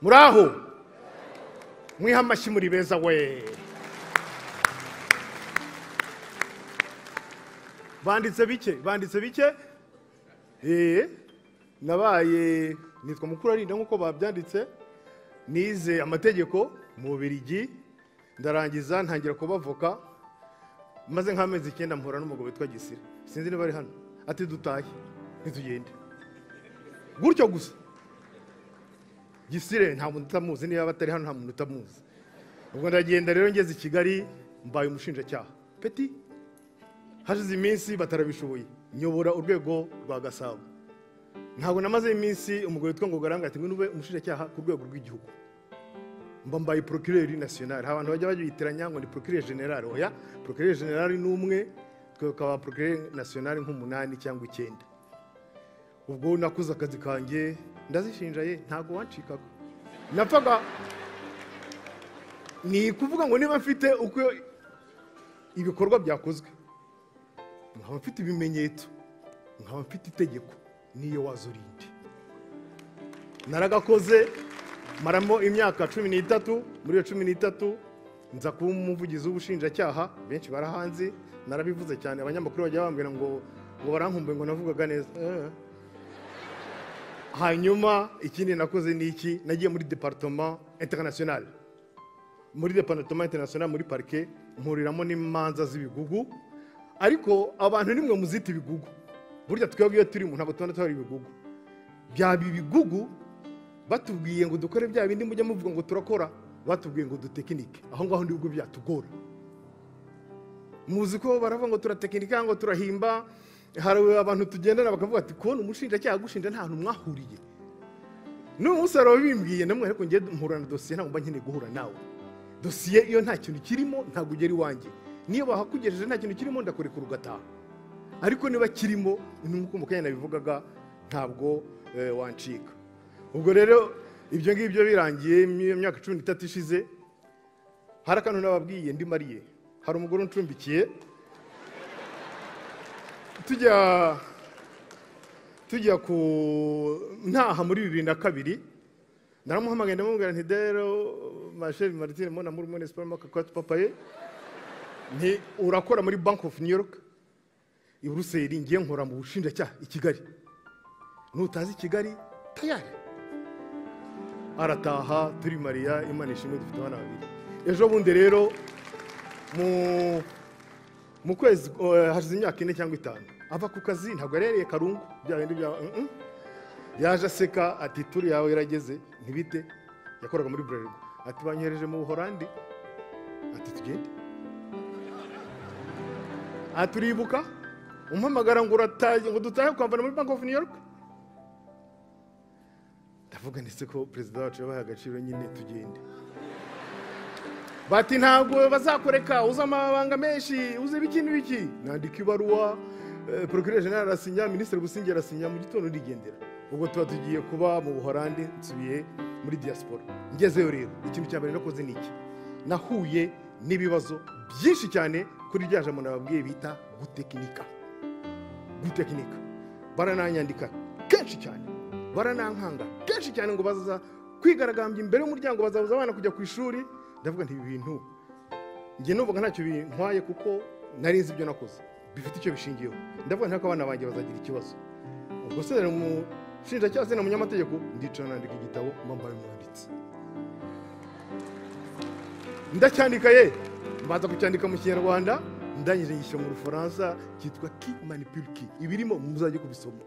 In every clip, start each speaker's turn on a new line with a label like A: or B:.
A: muraho mwiha amashyi muri beza we. Banditse bike nabaye nitwa Mukuru Arinda nkuko babyanditse, nize amategeko mu Bubiligi ndarangiza ntangira kubavoka, maze nk'amezi 9 mpura n'umugabo witwa Gisire, sinzi niba ari hano, ati dutahe ntitugende gutyo gusa. Gisire nta muntu utamuzi, niba batari hano nta muntu utamuzi. Ubwo ndagenda rero ngeze i Kigali mbaye umushinjacyaha peti, hashize iminsi batarabishoboye nyobora urwego rwa Gasabo. Ntabwo namaze iminsi umugabo witwa ngo Garanga ati ngwe umushinjacyaha ku rwego rw'igihugu, mbaye procureur national. Abantu bajya bayitiranya ngo ni procureur general. Oya, procureur general ni umwe, twekaba procureur national nk'umunani cyangwa 9. Ubwo nakuze akazi kanjye ndazishinjaye, ntago wancikaga. Napfaga ni kuvuga ngo niba mfite uko ibikorwa byakozwe, nkaba mfite ibimenyetso, nkaba mfite itegeko, niyo wazurinde. Naragakoze maramo imyaka 13. Muri 13 nza kuba umuvugizi w'ubushinjacyaha, benshi barahanze, narabivuze cyane. Abanyamakuru bajya bambwira ngo barankumbuye ngo navugaga neza. Hanyuma ikindi nakoze ni iki, nagiye muri département international. Muri département international muri parquet mpuriramo n'imanza z'ibigugu, ariko abantu nimwe muzita ibigugu. Burya twebwe iyo turi mu ntabwo tubona twari ibigugu. Bya bibigugu batubwiye ngo dukore bya bindi mujya muvuga ngo turakora, batubwiye ngo dutekinike. Aho ngaho ndi ubwo byatugora. Muzi ko baravuga ngo turatekinika, ngo turahimba. Hari abantu tugendana bakavuga ati kubona umushinjacyaha gushinja nta hantu mwahuriye. N'umusaro bimbwiye namwe, ariko ngiye mpurana dosiye ntabwo mba nkeneye guhura nawe. Dosiye iyo nta kintu kirimo ntabwo ugera iwanjye. Niyo bahakugejeje nta kintu kirimo ndakurekura ugataha. Ariko niba kirimo n'uko mukanya nabivugaga ntabwo wancika. Ubwo rero ibyo ngibyo birangiye imyaka 13 ishize, hari akantu nababwiye ndi Mariye. Hari umugore uncumbikiye, tujya ku ntaha muri 2002. Naramuhamagaye ndamubwira nti dero Machel Martin mona muri municipal makakwa papaye nti urakora muri Bank of New York i Buruseli, ngiye nkora mu bushinjacyaha i Kigali. Nutazi Kigali tayari. Arataha turi Maria, Imana ishimwe dufite abana babiri. Ejo bundi rero mu kwezi hashize imyaka 4 cyangwa 5 ava ku kazi, ntabwo yarereye Karungu bya bindi bya yaje aseka ati turi yawe irageze ntibite. Yakoraga muri Bralirwa ati banyereje mu Buholandi, ati tugende. Aturibuka umpamagara ngo urataye ngo dutahe kwambana muri Bank of New York. Ndavuga ndetse ko president wacu yabaye agaciro nyine tugende. Bati ntabwo bazakoreka, uza amabanga menshi, uze bikintu biki. Nandika ibaruwa, procureur general arasinya, ministre Businge arasinya, mu gitondo ndigendera. Ubwo tuba tugiye kuba mu Buholandi, nsubiye muri diaspora. Ngezeyo rero ikintu cyambere nakoze niki, nahuye n'ibibazo byinshi cyane kuri rya jambo nababwiye bita gutekinika. Barananyandika kenshi cyane, baranankanga kenshi cyane ngo bazaza kwigaragambya imbere y'umuryango, bazabuza abana kujya ku ishuri. Ndavuga nti ibi bintu ngiye numvaga ntacyo bintwaye kuko nari nzi ibyo nakoze bifite icyo bishingiyeho. Ndavuga nti ko abana banjye bazagira ikibazo. Ubwo se rero mu shinjacyaha na munyamategeko ndicara nandika igitabo mbaye umwanditsi. Ndacyandika mbaza kucyandika mu Kinyarwanda, ndangije ngishyira mu Rufaransa, cyitwa Qui manipule qui. Ibirimo muzajye kubisoma.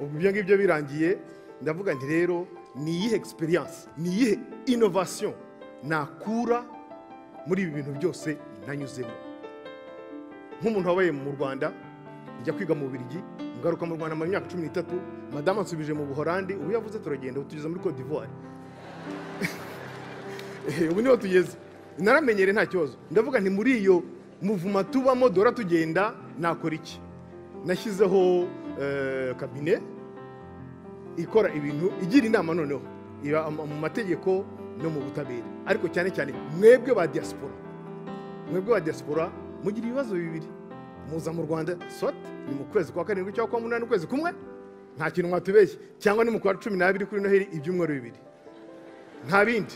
A: Ubwo ibyo ngibyo birangiye, ndavuga nti rero ni iyihe experience, ni iyihe innovation nakura muri ibi bintu byose nanyuzemo. Nk'umuntu wabaye mu Rwanda, njya kwiga mu Bubiligi, ngaruka mu Rwanda mu myaka 13, madame ansubije mu Buholandi, ubu yavuze turagenda tugeze muri Côte d'Ivoire. Ubu niho tugeze. Naramenyere nta kibazo. Ndavuga nti muri iyo muvuma tubamo dora tugenda nakora iki. Nashyizeho cabinet ikora ibintu igira inama noneho iba mu mategeko no mu butabera, ariko cyane cyane mwebwe ba diaspora mugira ibibazo bibiri. Muza mu Rwanda soit ni mu kwezi kwa 7 cyangwa kwa 8 ukwezi kumwe, nta kintu mwatubeshye, cyangwa ni mu kwa 12 kuri Noheli ibyumweru bibiri. nta bindi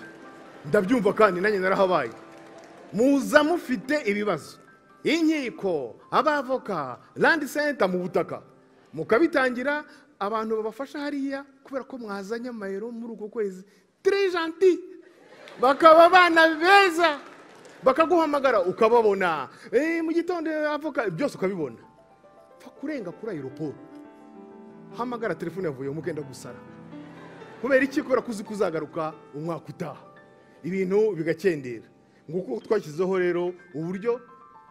A: ndabyumva kandi nanjye narahabaye muza mufite ibibazo inkiko abavoka land center mu butaka mukabitangira abantu babafasha hariya kubera ko mwazanye amayero muri uko kwezi très gentil bakaba bana beza bakaguhamagara ukababona mu gitondo avoka byose ukabibona pfa kurenga kuri aeroport hamagara telefone yavuye mugenda gusara kubera iki kubera kuzi kuzagaruka umwaka utaha ibintu bigakendera nguko twashyizeho rero uburyo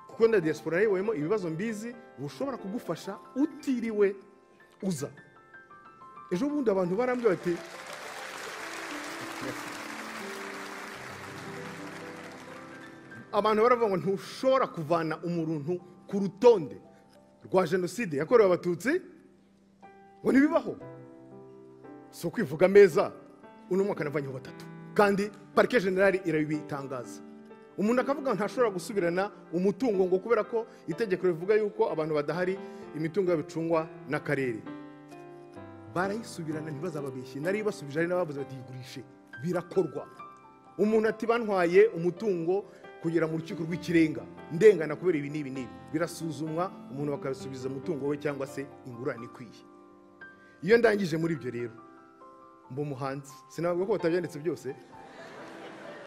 A: kuko na diaspora yewemo ibibazo mbizi bushobora kugufasha utiriwe uza ejo bundi abantu barambye bati abantu baravuga ngo ntushobora kuvana umuntu ku rutonde rwa jenoside yakorewe abatutsi ngo ntibibaho si ukwivuga meza uno mwaka navanyeho 3 kandi parike generali irabitangaza umuntu akavuga ntashobora gusubirana umutungo ngo kubera ko itegeko rivuga yuko abantu badahari imitungo y'abicungwa n'akarere barayisubirana ntibazababeshye nari basubije ari n'abavuze bati yigurishe birakorwa umuntu ati bantwaye umutungo kugera mu rukiko rw'ikirenga ndengana kubera ibi n'ibi birasuzumwa umuntu bakabisubiza umutungo we cyangwa se ingurane ikwiye iyo ndangije muri ibyo rero mbo muhanzi sinavuga ko batabyanditse byose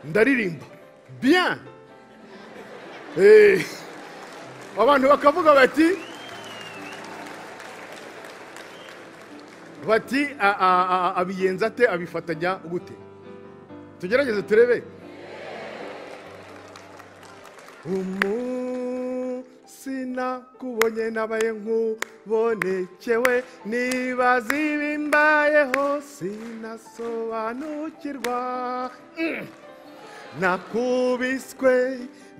A: ndaririmba bien abantu bakavuga bati abiyenza ate abifatanya gute tugerageze turebe sinakubonye nabaye nk'ubonekewe nibaza ibimbayeho sinasobanukirwa nakubiswe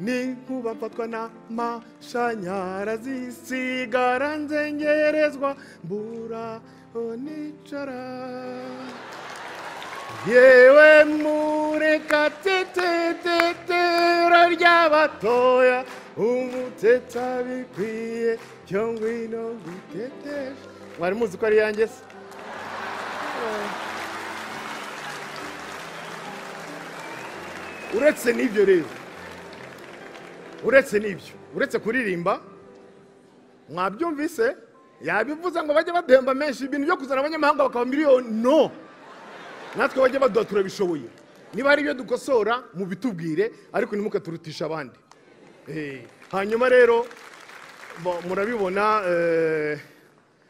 A: n'inkuba mfatwa n'amashanyarazi sigara nzengerezwa mbura onicara yewe mureka tetetero ry'abatoya umuteta bikwiye cyo ngwino gutetesha mwari muzi ko ari yanjye se uretse n'ibyo rero uretse kuririmba mwabyumvise yabivuze ngo bajye bademba menshi ibintu byo kuzana abanyamahanga bakaba miliyoni no natwe bajye baduha turabishoboye niba hari ibyo dukosora mu bitubwire ariko ntimukaturutisha abandi hanyuma rero murabibona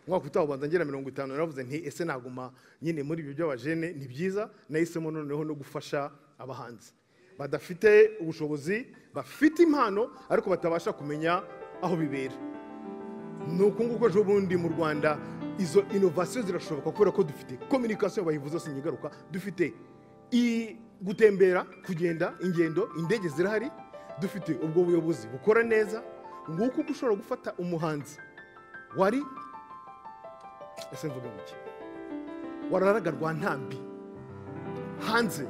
A: mwaka utaha ubanza ngera 50 naravuze nti ese naguma nyine muri ibyo by'abajene ni byiza nahisemo noneho no gufasha abahanzi badafite ubushobozi bafite impano ariko batabasha kumenya aho bibera nuko nguko ejo bundi mu Rwanda izo innovation zirashoboka kubera ko dufite communication bayivuze sinyigaruka dufite gutembera kugenda ingendo indege zirahari dufite ubwo buyobozi bukora neza nguko ushobora gufata umuhanzi wari ese mvuga iki wararaga rwa ntambi hanze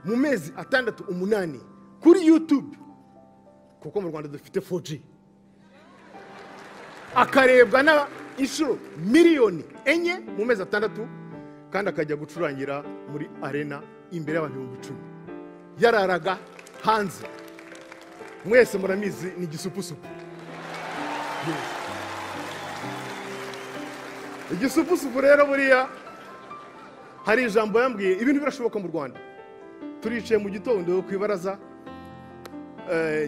A: mu mezi 6-8 kuri YouTube kuko mu Rwanda dufite 4G akarebwa na inshuro miliyoni 4 mu mezi 6 kandi akajya gucurangira muri arena imbere y'abantu 10,000 yararaga hanze mwese muramizi ni gisupusupu igisupusupu rero buriya hari ijambo yambwiye ibintu birashoboka mu Rwanda turicaye mu gitondo ku ibaraza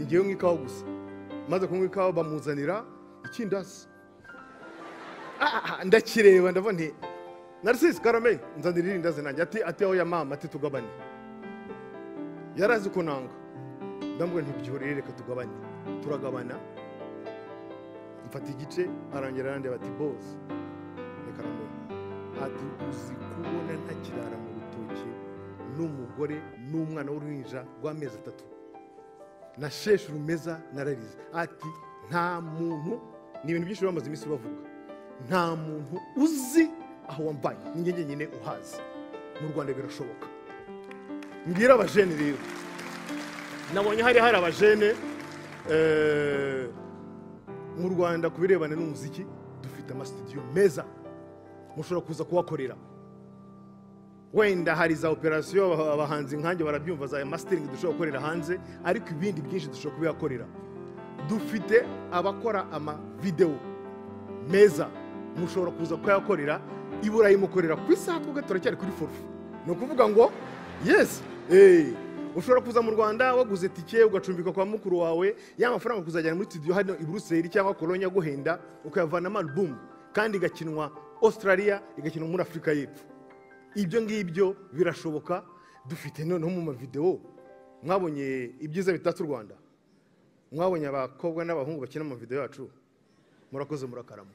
A: ngiye nk'ikawa gusa maze kunywa ikawa bamuzanira ikindazi ndakireba ndava nti Narcisse Karame nzanira irindazi nanjye ati aho ya mama ati tugabane yarazi ko nanga ndambwe ntibyihorere reka tugabane turagabana mfata igice arangera arande bati boss reka Karame ati uzi kubona ntakirara mu rutoki n'umugore n'umwana w'uruhinja rw'amezi 3 na sheshe rumeza nararize ati nta muntu ni ibintu byinshi bamaze imisi bavuga nta muntu uzi aho wambaye ninjye nyine uhazi mu Rwanda birashoboka mbwira abajene rero nabonye hari abajene mu Rwanda kubirebana n'umuziki dufite ama studio meza mushobora kuza kubakorera wenda hari za operasiyo abahanzi nkanjye barabyumva za mastering dushobora gukorera hanze, ariko ibindi byinshi dushobora kubihakorera. Dufite abakora ama video meza, mushobora kuza kuyakorera i Burayi, mukorera ku isaha, twebwe turacyari kuri forfait. Ni ukuvuga ngo yes, ushobora kuza mu Rwanda waguze tike ugacumbika kwa mukuru wawe, ya mafaranga kuzajyana muri studio hano i Brussels cyangwa Cologne guhenda, ukayavana album kandi igakinwa Australia, igakinwa muri Afrika y'Epfo. Ibyo ngibyo birashoboka. Dufite noneho mu mavideo, mwabonye ibyiza bitatu Rwanda, mwabonye abakobwa n'abahungu bakina mu video yacu, murakoze murakarama.